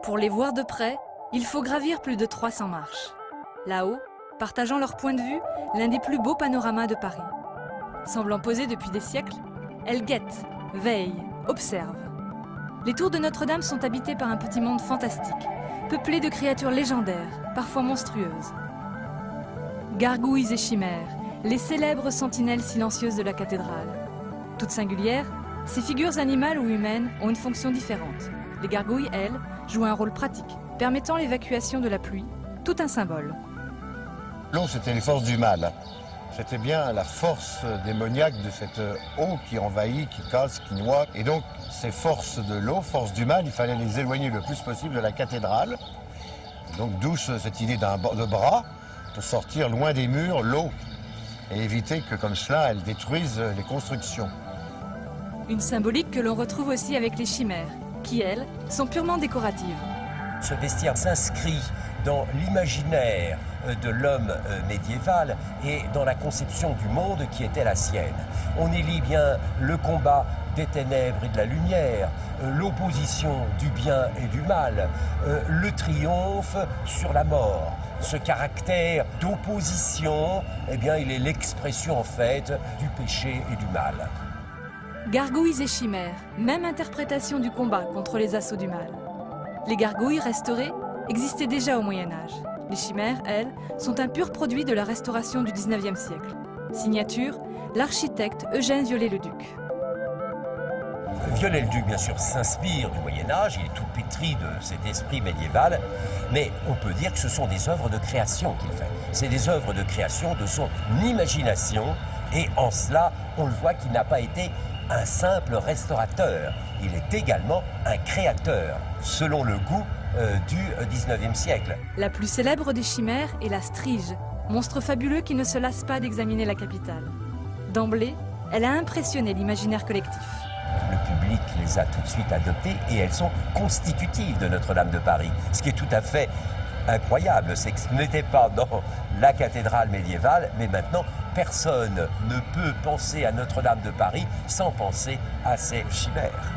Pour les voir de près, il faut gravir plus de 300 marches. Là-haut, partageant leur point de vue, l'un des plus beaux panoramas de Paris. Semblant posées depuis des siècles, elles guettent, veillent, observent. Les tours de Notre-Dame sont habitées par un petit monde fantastique, peuplé de créatures légendaires, parfois monstrueuses. Gargouilles et chimères, les célèbres sentinelles silencieuses de la cathédrale. Toutes singulières, ces figures animales ou humaines ont une fonction différente. Les gargouilles, elles, jouent un rôle pratique, permettant l'évacuation de la pluie, tout un symbole. L'eau, c'était les forces du mal. C'était bien la force démoniaque de cette eau qui envahit, qui casse, qui noie. Et donc, ces forces de l'eau, forces du mal, il fallait les éloigner le plus possible de la cathédrale. Donc, d'où cette idée de bras, pour sortir loin des murs l'eau et éviter que, comme cela, elle détruise les constructions. Une symbolique que l'on retrouve aussi avec les chimères, qui, elles, sont purement décoratives. Ce bestiaire s'inscrit dans l'imaginaire de l'homme médiéval et dans la conception du monde qui était la sienne. On y lit bien le combat des ténèbres et de la lumière, l'opposition du bien et du mal, le triomphe sur la mort. Ce caractère d'opposition, eh bien, il est l'expression en fait du péché et du mal. Gargouilles et chimères, même interprétation du combat contre les assauts du mal. Les gargouilles restaurées existaient déjà au Moyen-Âge. Les chimères, elles, sont un pur produit de la restauration du XIXe siècle. Signature, l'architecte Eugène Viollet-le-Duc. Viollet-le-Duc, bien sûr, s'inspire du Moyen-Âge, il est tout pétri de cet esprit médiéval, mais on peut dire que ce sont des œuvres de création qu'il fait. C'est des œuvres de création de son imagination, et en cela, on le voit qu'il n'a pas été un simple restaurateur, il est également un créateur, selon le goût du XIXe siècle. La plus célèbre des chimères est la Strige, monstre fabuleux qui ne se lasse pas d'examiner la capitale. D'emblée, elle a impressionné l'imaginaire collectif. Le public les a tout de suite adoptées et elles sont constitutives de Notre-Dame de Paris. Ce qui est tout à fait incroyable, c'est que ce n'était pas dans la cathédrale médiévale, mais maintenant, personne ne peut penser à Notre-Dame de Paris sans penser à ces chimères.